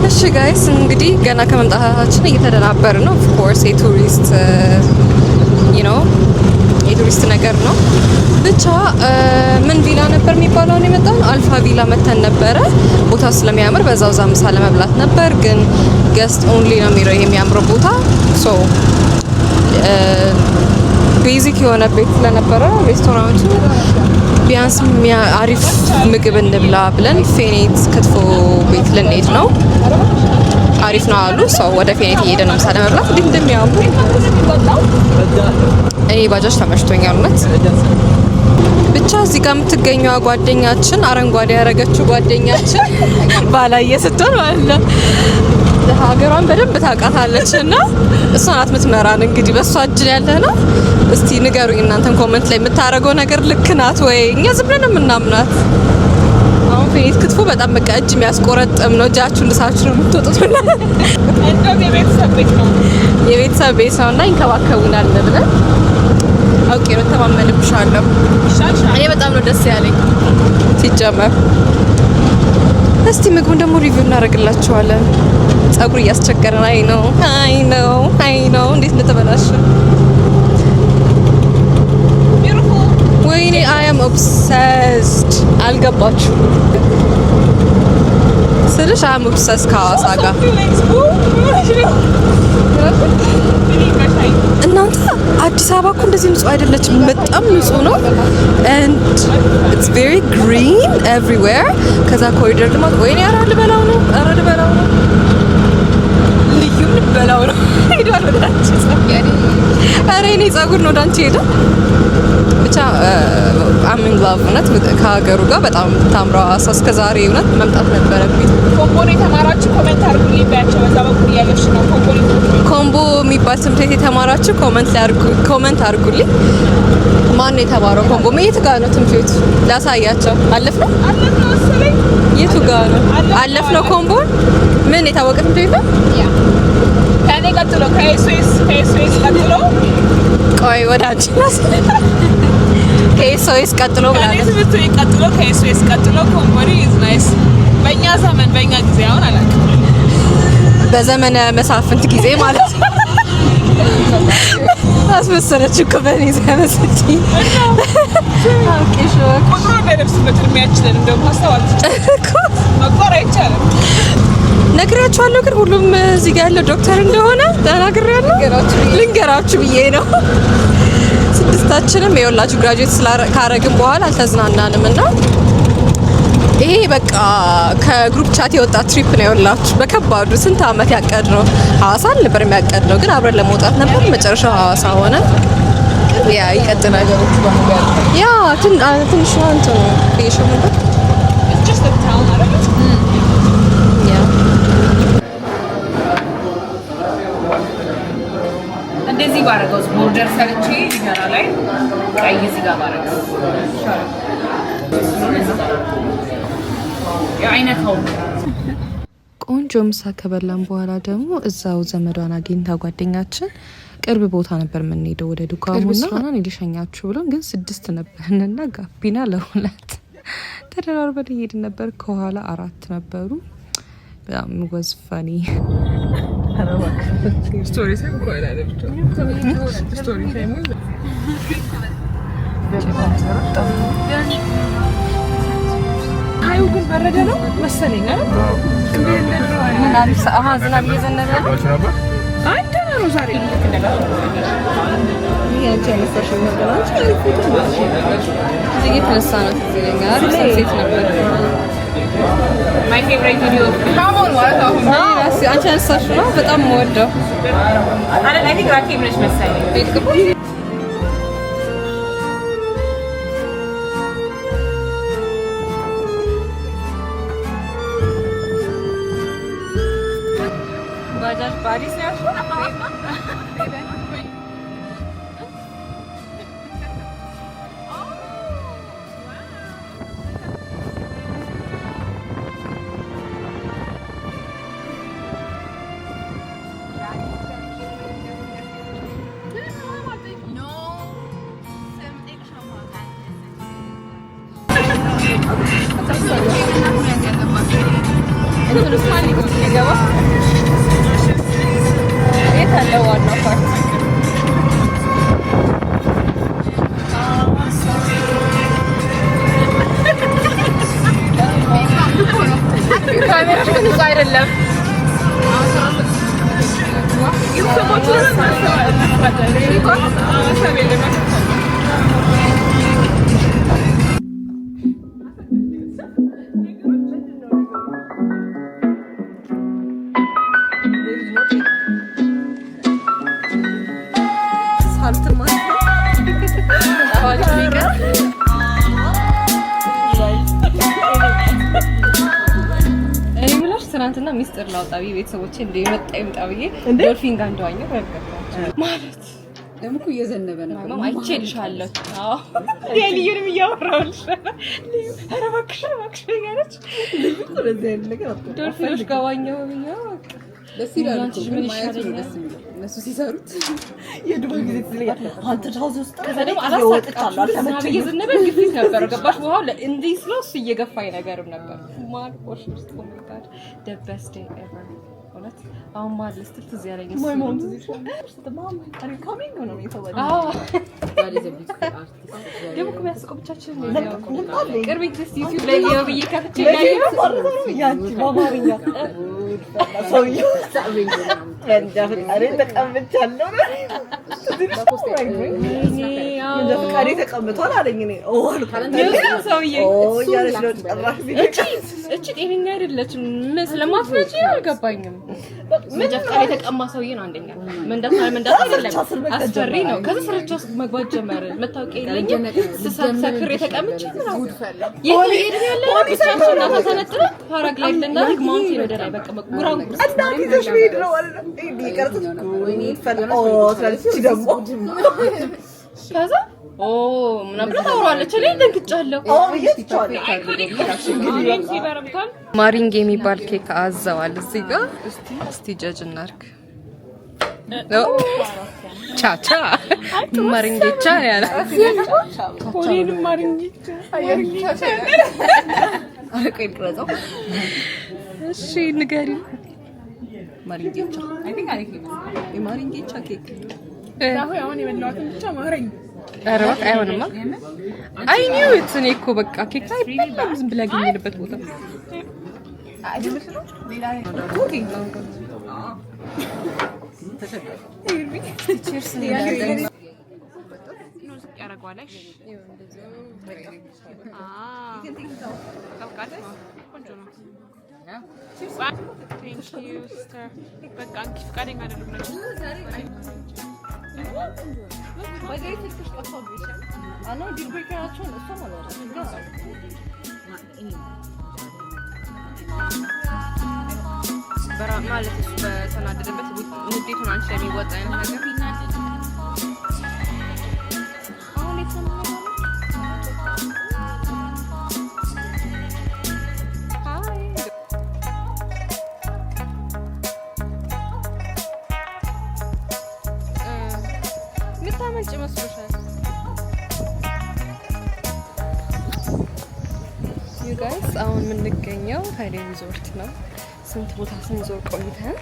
እሺ ጋይስ እንግዲህ ገና ከመምጣታችን እየተደናበርን ነው። ኦፍ ኮርስ የቱሪስት የቱሪስት ነገር ነው። ብቻ ምን ቪላ ነበር የሚባለው ነው የመጣው? አልፋ ቪላ መተን ነበረ። ቦታው ስለሚያምር በዛው ዛ ምሳ ለመብላት ነበር፣ ግን ገስት ኦንሊ ነው የሚለው ይሄ የሚያምረው ቦታ። ሶ ቤዚክ የሆነ ቤት ስለነበረ ሬስቶራንቱ ቢያንስ አሪፍ ምግብ እንብላ ብለን ፌኔት ክትፎ ቤት ልንሄድ ነው። አሪፍ ነው አሉ። ሰው ወደ ፌኔት እየሄደ ነው ምሳ ለመብላት። እንዴት እንደሚያምሩ እኔ ባጃጅ ተመችቶኛል እውነት። ብቻ እዚህ ጋር የምትገኘው ጓደኛችን አረንጓዴ ያደረገችው ጓደኛችን ባላየ ስትሆን ማለት ነው ሀገሯን በደንብ ታውቃታለች እና እሷ ናት የምትመራን። እንግዲህ በእሷ እጅ ያለ ነው። እስቲ ንገሩኝ እናንተን ኮመንት ላይ የምታደርገው ነገር ልክ ናት ወይ? እኛ ዝም ብለን የምናምናት። አሁን ፌኔት ክትፎ በጣም በቃ እጅ የሚያስቆረጥም ነው። እጃችሁ ልሳችሁ ነው የምትወጡት። እንደውም የቤተሰብ ቤት ነው እና ይንከባከቡናል ብለን አውቄ ነው ተማመንብሻለሁ። እኔ በጣም ነው ደስ ያለኝ ሲጀመር። እስቲ ምግቡን ደግሞ ሪቪው እናደርግላችኋለን። ጸጉር እያስቸገረን አይ ነው እንዴት እንደተበላሸ ወይኔ አይ አም ኦብሰስድ። አልገባችሁ ስልሽ አይ አም ኦብሰስድ ከሐዋሳ ጋር እናንተ አዲስ አበባ እኮ እንደዚህ ንጹህ አይደለችም። በጣም ንጹህ ነው and it's very green everywhere። ከዛ ኮሪደር ልማት ወይኔ ኧረ ልበላው ነው ልዩም ልበላው ነው ሄዷል ወዳንቺ ኧረ እኔ ጸጉር ነው ወዳንቺ ሄደ። ብቻ I'm in love እውነት ከሀገሩ ጋር በጣም ታምረው ሐዋሳ እስከዛሬ እውነት መምጣት ነበረብኝ። ኮምቦ የተማራችሁ ኮሜንት አድርጉልኝ ባያቸው። በዛ በኩል እያለች ነው ኮምቦ የሚባል ትምህርት ቤት የተማራችሁ ኮመንት አድርጉልኝ። ማን ነው የተማረው ኮምቦ? የት ጋር ነው ትምህርት ቤቱ? ላሳያቸው። አለፍነው መሰለኝ። የቱ ጋር ነው አለፍነው? ኮምቦ ምን የታወቀ ትምህርት ቤት ነው? ከኔ ቀጥሎ ከኤስኤስ ቀጥሎ ቆይ ወደ አንቺ ከኤስኤስ ቀጥሎ ብላለች። ትምህርት ቤት ቀጥሎ ከኤስኤስ ቀጥሎ ኮምቦኒ ኢዝ ናይስ። በእኛ ዘመን በእኛ ጊዜ አሁን አላውቅም። በዘመነ መሳፍንት ጊዜ ማለት ነው። አስመሰለች እኮ በእኔ ዘመን ስትይ ቁጥሩ እንዳይደርስበት እድሜያችንን እንደውም ማስታወቅ መቁጠር አይቻልም። ነግሬያችኋለሁ፣ ግን ሁሉም እዚህ ጋር ያለው ዶክተር እንደሆነ ተናግሬያለሁ። ልንገራችሁ ብዬ ነው። ስድስታችንም የወላችሁ ግራጁዌት ካረግን በኋላ አልተዝናናንም እና ይሄ በቃ ከግሩፕ ቻት የወጣ ትሪፕ ነው የወላችሁ። በከባዱ ስንት አመት ያቀድ ነው ሐዋሳ ነበር የሚያቀድ ነው፣ ግን አብረን ለመውጣት ነበር። መጨረሻው ሐዋሳ ሆነ። ያ ይቀጥላል። ያ ትንሽ አንተ ነው ከየሽሙበት እንደዚህ ባረገው ቦርደር ሰርቼ ዲጋራ ላይ ቀይ እዚህ ጋር ባረገው አይነካው። ቆንጆ ምሳ ከበላን በኋላ ደግሞ እዛው ዘመዷን አግኝታ ጓደኛችን ቅርብ ቦታ ነበር የምንሄደው ወደ ዱካሙና እና ልሸኛችሁ ብሎን ግን 6 ነበርንና ጋቢና ለሁለት ተደራርበን እየሄድን ነበር። ከኋላ 4 ነበሩ። በጣም was funny ስቶሪ ታይም ቆይላ ለብቻ ስቶሪ ታይም አዩ ግን በረደ ነው መሰለኝ አይደል? ምን አሪፍ ዝናብ እየዘነበ ነው። አይ ደህና ነው ዛሬ እየተነሳ ነው ትዝለኛል። ሴት ነበር ማይ ፌቨሪት ቪዲዮ ካሞን ማለት አሁን አንቺ አነሳሽው ነው በጣም የምወደው አይደል? አይ ቲንክ ራኬብ ነሽ መሰለኝ። ባጃጅ ፓሪስ ያልኩ እንትን ውስጥ ማን ይገባ የት አለ ዋናው ፓርት ካሜራሽ ግን እሱ አይደለም ትናንትና ሚስጥር ላውጣ ብዬ ቤተሰቦቼ እንደመጣ ይምጣ ብዬ ዶልፊን ጋር እንደዋኘሁ ማለት ደግሞ እኮ እየዘነበ ነው ማማ አይቼልሻለሁ አዎ የልዩንም እያወራሁልሽ ኧረ እባክሽ ያለች ዶልፊኖች ጋር ዋኘሁ ብዬ ደስ ይላል እኮ ምን ማየት ነው ደስ የሚለው እነሱ ሲሰሩት የድሮ ጊዜ ትልያለ አንተ ታውዝ ውስጥ ከዛ ደግሞ አላሳቀቃችሁ ዝናብ እየዘነበ ግፊት ነበር ገባሽ በኋላ እንዲህ ስለስ እየገፋኝ ነገርም ነበር ማል ቆሽ ውስጥ ቆምጣት the best day ever ማለት አሁን ማለት ትዝ ያለኝ my mom the mom are you coming ነው የተባለ ደግሞ ከሚያስቀው ብቻችን ነው ቅርብ ጊዜ ዩቲዩብ ላይ የብዬ ከፍቼ ያቺ በአማርኛ ተቀምጧል አለኝ እኔ እቺ ጤነኛ አይደለችም ስለማትነጂ አልገባኝም መጀፈር የተቀማ ሰውዬ ነው አንደኛ መንዳት አይደለም አስፈሪ ነው ከዛ ስራቻ መግባት ጀመረ መታወቂያ የለኝም ስሰክር የተቀመጭ ነው ይሄ ያለ ብቻችንና ተሰነጥረ ፓራግላይድ እንዳደርግ ማውንቴን ወደ ላይ በቃ ጉራን አዳዲስ ቪዲዮ ነው አለ እንዴ ቀርጽ ወይኔ ፈለኦ ስለዚህ ደግሞ ከዛ ምናምን ታወራለች እኔ ደንግጫለሁ ማሪንጌ የሚባል ኬክ አዘዋል እዚህ ጋር እስቲ ጀጅ እናርግ ቻቻ ማሪንጌቻ ያለ ኮሪን ማሪንጌቻ አየርጌቻ አረቀኝ ቅረጸው እሺ ንገሪ ማሪንጌቻ አይ ቲንክ አሪፍ ነው የማሪንጌቻ ኬክ ዛሁ አሁን የበላሁት ብቻ ማረኝ አረባክ አይሆንማ አይ ኒው ኢትስ እኔ እኮ በቃ ኬክ ላይ በጣም ዝም ብላ ገኘንበት ቦታ አይደለም ሌላ ኩኪንግ ነው ቺርስ ነው ያረጋዋለሽ Thank you, sister. በቃ አንቺ ፍቃደኛ አይደለም ነበር ወይዘይ ትክክል ተቆጥቶብሽ አና ዲልብሬከራቸው እሷ ማለት ነው በራ ማለት እሱ በተናደደበት ንዴቱን አንቺ የሚወጣ አይነት ነገር አሁን የተሰማው ምታመልጭ መስሎሻል you guys አሁን የምንገኘው ሃይሌ ሪዞርት ነው ስንት ቦታ ስንዞር ቆይተን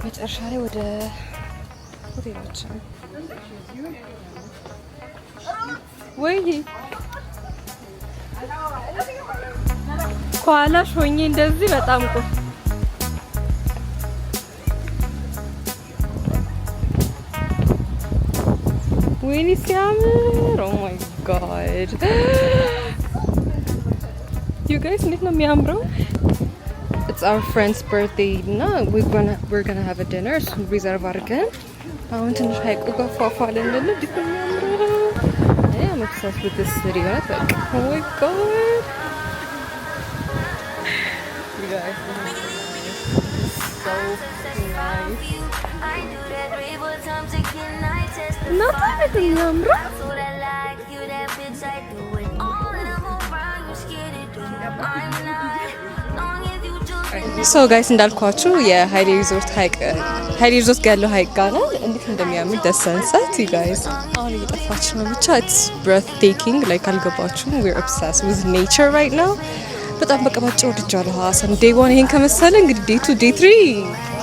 መጨረሻ ላይ ወደ ሆቴላችን ወይ ኳላሽ ሆኜ እንደዚህ በጣም ቆ ወይኔ ሲያምር ኦ ማይ ጋድ you guys እንዴት ነው የሚያምረው it's our friend's birthday እና we're gonna have a dinner so reserve አድርገን አሁን ትንሽ ሀይቁ ጋር ፏፏል እንል እንዴት ነው የሚያምረው I am obsessed with this city right like oh my god you guys so nice not anything number ሶ ጋይስ እንዳልኳችሁ የሃይሌ ሪዞርት ጋር ያለው ሀይቅ ጋር ነው እንዴት እንደሚያምር ደሰንሰት you guys አሁን እየጠፋች ነው ብቻ it's breathtaking like አልገባችሁም we're obsessed with nature right now በጣም በቃ ባጭሩ ወድጃለሁ ሐዋሳን። ዴይ 1 ይሄን ከመሰለ እንግዲህ ዴይ 2 ዴይ 3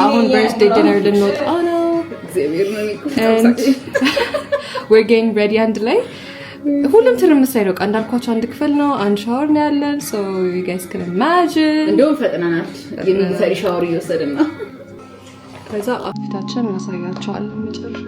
አሁን birthday dinner ልንወጣ ነው and we're getting ready and ላይ ሁሉም ትርምስ አይደው እንዳልኳችሁ አንድ ክፍል ነው አንድ ሻወር ነው ያለን so you guys can imagine እንደውም ፈጥናናል የሚሰሪ ሻወር እየወሰድን ነው ከዛ አፍታችን እናሳያቸዋለን መጨረሻ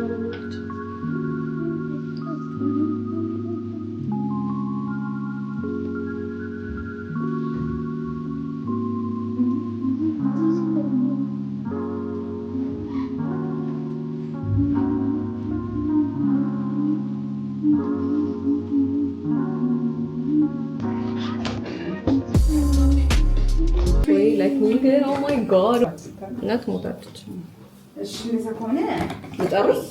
oh my god እናት ሞታለች እሺ ለዛ ከሆነ ልጠርስ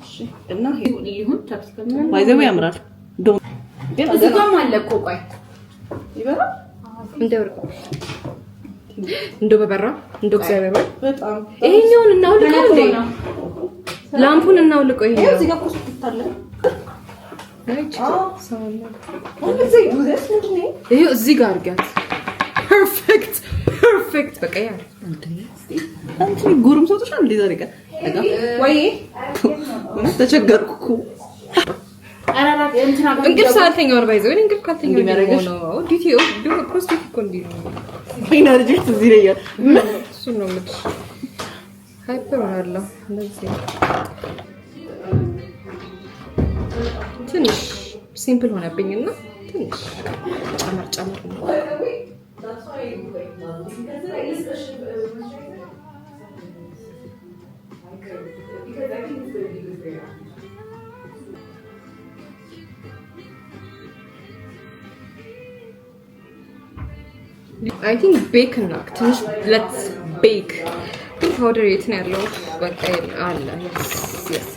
እሺ እና ይሁን ታክስከም ባይዘው ያምራል እዚህ ጋር አለ እኮ ቆይ ይበራ እንደው በበራ እንደው እግዚአብሔር ወይ በጣም ይሄኛውን እናውልቀው እንዴ ላምፑን እናውልቀው ይሄኛው እዚህ ጋር እኮ ስታለ ይሄ እዚህ ጋር አድርጋት ፐርፌክት በቃ ያ አንቺ ጉሩም ሰጥሻል እንዴ ዛሬ ቀን ወይ ተቸገርኩ አራራ እንትና እንግዲህ ሳልተኛው ነው ባይዘው እንግዲህ ካልተኛው ነው ዲቲኦ ዱ ፖስት ኮንዲ ኢነርጂ እዚህ ላይ ያለ እሱ ነው ምድ ሃይፐር አለ እንደዚህ ትንሽ ሲምፕል ሆነብኝና ትንሽ ጨመር ነው I think bacon knock ትንሽ let's bake ግን powder የት ነው ያለው በቃ አለ yes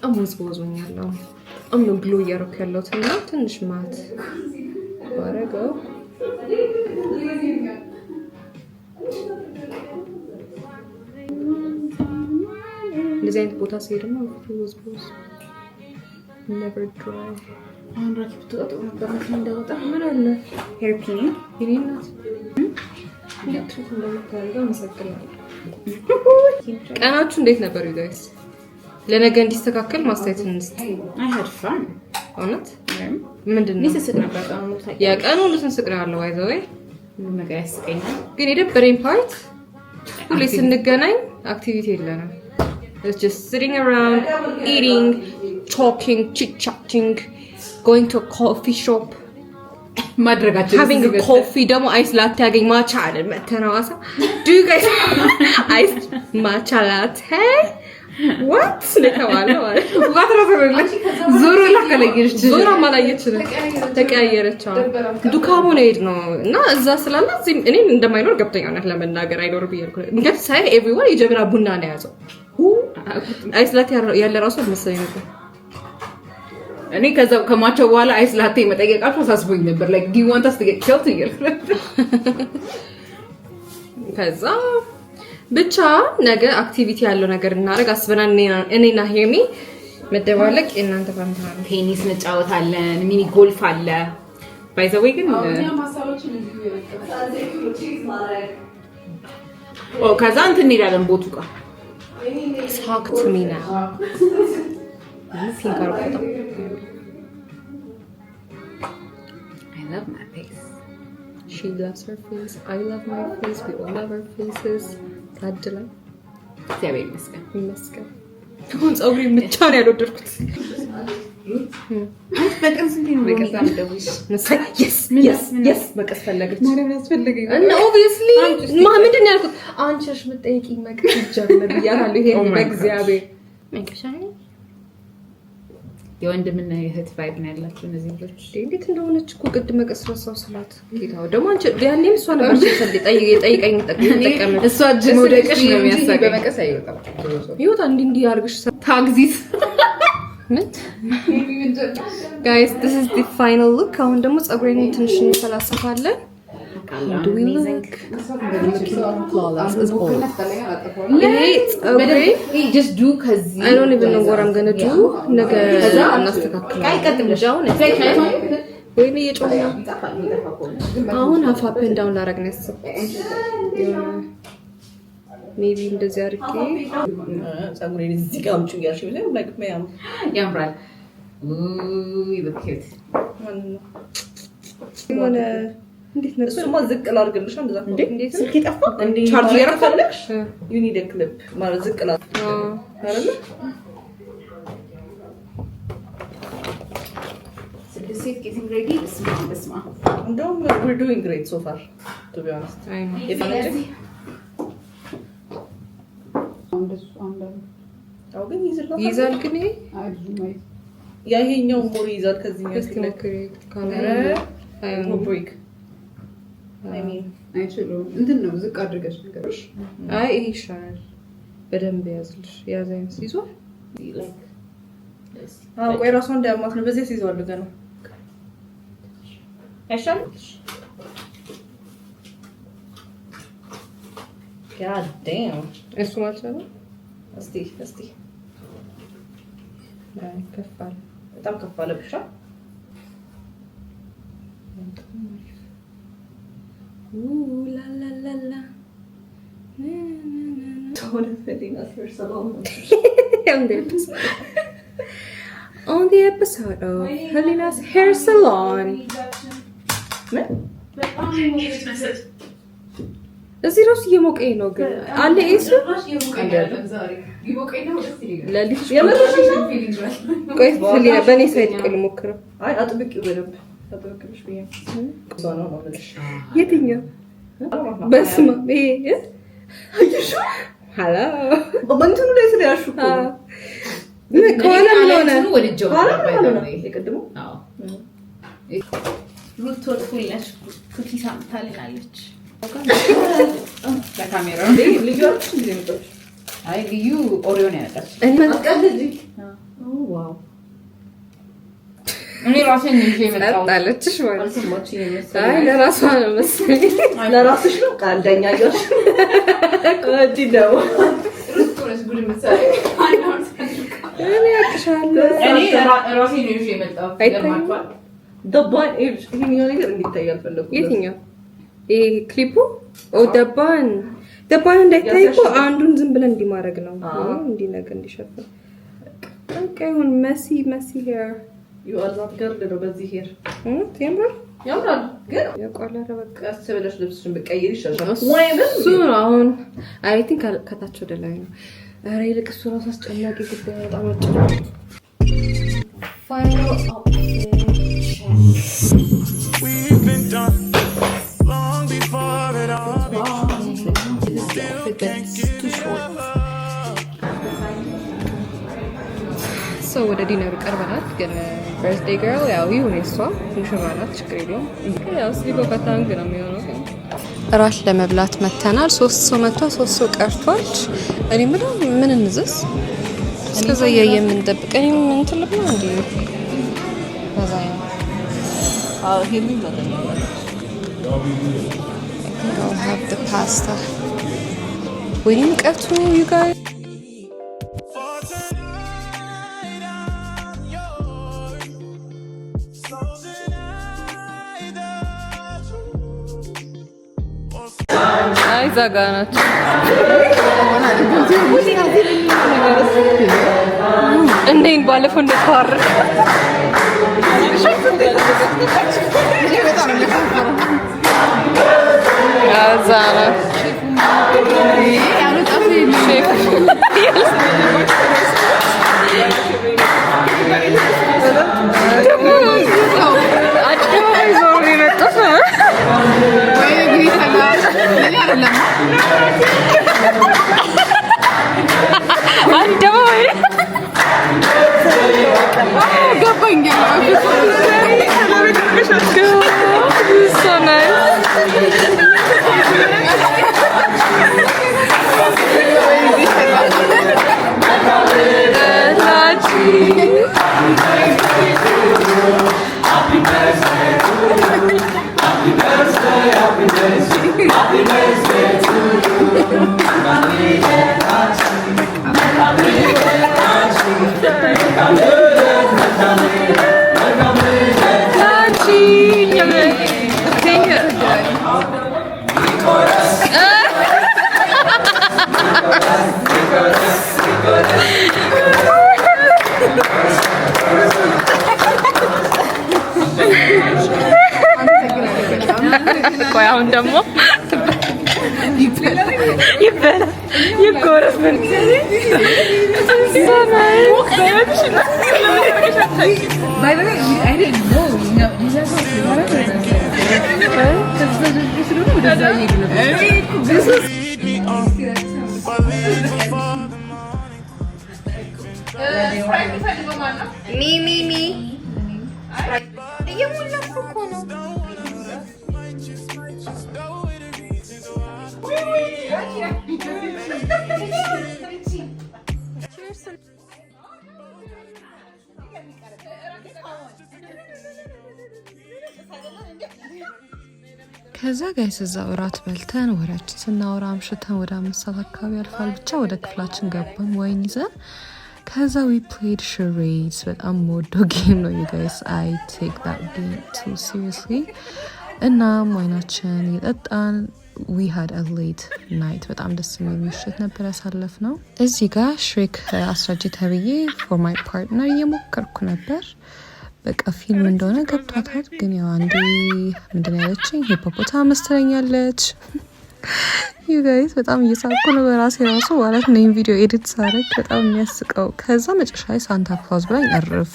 አሞዝቦኛለሁ ነው ግሎ እያደረኩ ያለሁት እና ትንሽ ማት ባረገው እንደዚህ አይነት ቦታ ሲሄድ ነው ቦዝ never dry አሁን ራሱ ተወጣው ነበር እንደወጣ ምን አለ ሄር ፒኒ ይሄናት ለትሩፍ እንደምታደርገው መሰከረኝ ቀናችሁ እንዴት ነበር you guys ለነገ እንዲስተካከል ማስተያየት እንስጥ I had fun እውነት ምንድነው ንስስቅ ነበር ቀኑ ታውቂ የቀኑ ንስስቅ ነው ያለው ባይዘው ነገር ያስቀኛል ግን የደበረኝ ፓርት ሁሌ ስንገናኝ አክቲቪቲ የለንም it's just sitting around eating talking chit-chatting going to a coffee shop ማድረጋችን having a coffee ደግሞ አይስ ላቴ ያገኝ ማቻ አይደል መተናዋሳ do you guys ice matcha latte what ለተባለው ዞሮ ላከለየች ዞሮ ማላየች ተቀያየረች ዱካሙ ነው እና እዛ ስላለ እኔን እንደማይኖር ገብተኛው ነው ለመናገር አይኖር ብዬልኩ እንግዲህ ሳይ everyone የጀብራ ቡና ነው ያዘው አይስ ላቴ ያለ ራሱ መሰለኝ ነበር እኔ ከዛው ከማቸው በኋላ አይስ ላቴ መጠየቃቸው ሳስቦኝ ነበር like do you want us to get killed together ከዛ ብቻ ነገ አክቲቪቲ ያለው ነገር እናደርግ አስበናል እኔና ሄሚ መደባለቅ እናንተ ፈንታ ነው ቴኒስ እንጫወታለን ሚኒ ጎልፍ አለ ባይ ዘ ዌይ ግን ከዛ እንትን እንሄዳለን ቦቱ ጋር ሳክት ሚና ፒንክ አርቆታ I love my face she loves her face I love my face we all love our faces ታድላ እግዚአብሔር ይመስገን አሁን ጸጉሬ ምቻን ያልወደድኩት በቀን ስንት ነው በቀን ደውሽ yes በቀስ ፈለገች ማንም ያስፈልገኝ እና obviously ምንድን ነው ያልኩት አንቺሽ ምትጠይቂኝ መቀስ ጀመር ይያላል ይሄ በእግዚአብሔር መንከሻኔ የወንድምና የእህት ቫይብ ነው ያላችሁ እነዚህ ልጆች። እንዴት እንደሆነች እኮ ቅድም መቀስረሳው ስላት ጌታው ደግሞ አንቺ ያኔም እሷ ነበር ጠይቀኝ ተጠቀመ እሷ እጅ ወደቀሽ ነው የሚያሳቀኝ። በመቀስ አይወጣም ይወጣ እንዲህ አድርግሽ ታግዚት ምን guys this is the final look አሁን ደግሞ ጸጉሬን ትንሽ እንፈላሰፋለን do we look flawless as always just do ከዚህ I don't even know what I'm going to do ነገ እናስተካክላለን ወይኔ የጮህ አሁን half up and down ላረግ ነው ያሰብኩት maybe እንደዚህ አድርጌ ጸጉሬን እዚህ ጋር አምጪው ያልሽ ብለ like ማያም ያምራል ይበከት ማለ እንዴት ነው እሱማ ዝቅ ላድርግልሽ እንደዛ እንዴት ስልክ ይጠፋ እንዴ ቻርጅ ያረፈልሽ you need a clip ማለት ዝቅ ላድርግ አይደል so this is getting ready small እንደውም we're doing great so far to be honest if አሁን ይዛል ግን ያይኛው ሞሪ ይዛል ከዚህኛው ከስተመክሪ ካሜራ አይሆን ብሬክ I mean አይችልም እንትን ነው ዝቅ አድርገሽ ነገርሽ አይ ይሄ ይሻላል በደንብ ያዝልሽ ያዘኝ ሲይዟል like ቆይ ራሱ እንዳያማት ነው በዚህ ሲይዟል ገና አይሻል God damn እሱ ማለት ነው እስቲ አይ ከፋል በጣም ከፋለ ብቻ la la la la don't fitting us for so long on the episode of Helina's hair salon እዚህ ራሱ እየሞቀኝ ነው ግን አለ እሱ ለሊት ቆይ ህሊና በኔ ሳይድ ቆይ ልሞክረው አይ አጥብቂው በደንብ አጥብቂሽ ብዬ ዛና ነው ማለት የትኛው በስማ ይሄ ሀላ በመንቱን ላይ ስለያሹ ከኋላ ምን ሆነ ይቀድሙ አዎ ሩት ወጥኩልሽ ኩኪስ አምታልናለች ለካሜራ ልጅዎች እንደምትጠጡ አይ ልዩ ኦሪዮን ያጣች እኔ ዋው እኔ ራሴን ይዤ መጣሁ ታለችሽ ማለት አይ ለራሷ ነው መሰለኝ ለራስሽ ነው ቃልደኛ ያሽ እዲ ነው ሩስቶረስ ጉድ መሰለኝ እኔ አጥሻለሁ እኔ ራሴን ይዤ መጣሁ ገርማችኋል ደባን ይሄኛው ነገር እንዲታያል ፈለኩ የትኛው ይሄ ክሊፑ ደባን እንዳይታይ እኮ አንዱን ዝም ብለን እንዲማረግ ነው እንዲነገር እንዲሸፈን በቃ ይሁን መሲ ሄር you are that girl ነው በዚህ ሄር ያምራል ግን ያቋላረ በቃ አስበለሽ ልብስሽን በቀይር ይሻላል ወይ እሱ አሁን አይ ቲንክ ከታች ወደ ላይ ነው አረ ይልቅ እሱ ራሱ አስጨናቂ ጉዳይ በጣም አጭር ፋይናል we've been done long before it all so ወደ ዲነሩ ቀርበናል ግን birthday girl ያው ይሁን እሷ ሙሽራ ናት ችግር የለውም ያው ሲጎ ፈታንግ ነው የሚሆነው እራት ለመብላት መተናል 3 ሰው መጥቷል 3 ሰው ቀርቷል እኔ ምን እንዝስ እስከዛ የምንጠብቀኝ ምን ትልቅ ነው እንዴ በዛይ ሄሚ ማለት ነው I'll have the pasta we didn't get to you guys ዘጋናት እንደን ባለፈው እንደተዋረ አዛና አሁን ደግሞ ይበላ ይጎረስ ምን By the way, I didn't know. You guys me. ከዛ ጋይስ እዛው እራት በልተን ወሬያችን ስናወራ አምሽተን ወደ 5 ሰዓት አካባቢ ያልፋል። ብቻ ወደ ክፍላችን ገባን ወይን ይዘን። ከዛ we played charades በጣም ወዶ ጌም ነው you guys. I take that game too seriously. እናም ወይናችን እየጠጣን we had a late night በጣም ደስ የሚል ምሽት ነበር ያሳለፍነው። እዚህ ጋር ሽሬክ አስራጅ ተብዬ for my partner እየሞከርኩ ነበር። በቃ ፊልም እንደሆነ ገብቷታል። ግን ያው አንዴ ምንድን ያለችኝ ሂፖፖታመስ ትለኛለች። ዩ ጋይስ በጣም እየሳኩ ነው በራሴ ራሱ ማለት ነው ይሄን ቪዲዮ ኤዲት ሳረግ በጣም የሚያስቀው። ከዛ መጨረሻ ላይ ሳንታ ክላውስ ብላኝ እርፍ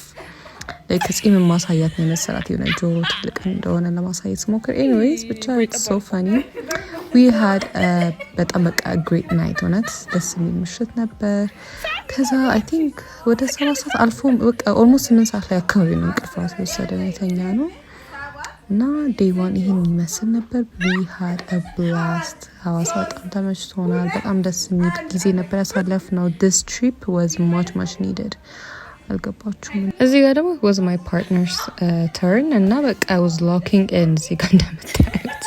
like ጺም ማሳያት ነው መሰራት የሆነ ጆሮ ትልቅ እንደሆነ ለማሳየት ሞክር። ኤኒዌይስ ብቻ it's so funny. we had በጣም በቃ great night ሆነት ደስ የሚል ምሽት ነበር። ከዛ I think ወደ 7 ሰዓት አልፎ በቃ almost 8 ሰዓት ላይ አካባቢ ነው እንቅልፋት የወሰደን የተኛ ነው። እና day 1 ይሄን ይመስል ነበር። we had a blast. ሐዋሳ በጣም ተመችቶናል። በጣም ደስ የሚል ጊዜ ነበር ያሳለፍነው። this trip was much needed. አልገባችሁም? እዚህ ጋር ደግሞ was my partner's turn እና በቃ I was locking in እዚህ ጋር እንደምታዩት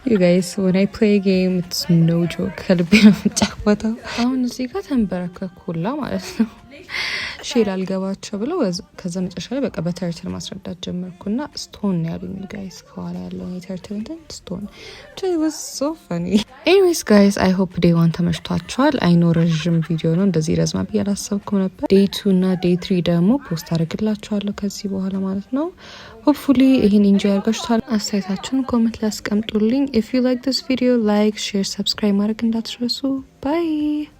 you guys when I play a game it's no joke ከልቤ ነው የምጫወተው። አሁን እዚህ ጋር ተንበረከኩላ ማለት ነው ሼል አልገባቸው ብለው ከዛ መጨረሻ ላይ በቃ በተርትል ማስረዳት ጀመርኩና ስቶን ያሉኝ ጋይስ ከኋላ ያለው የተርትል እንትን ስቶን it was so funny. anyways guys I hope day 1 ተመችቷችኋል። አይ ኖ ረጅም ቪዲዮ ነው እንደዚህ ረዝማ ብዬ አላሰብኩም ነበር። day 2 እና day 3 ደግሞ ፖስት አደርግላችኋለሁ ከዚህ በኋላ ማለት ነው። hopefully ይሄን ኢንጆይ አድርጋችኋል። አስተያየታችሁን ኮሜንት ላይ አስቀምጡልኝ። if you like this video like share subscribe ማድረግ እንዳትረሱ። bye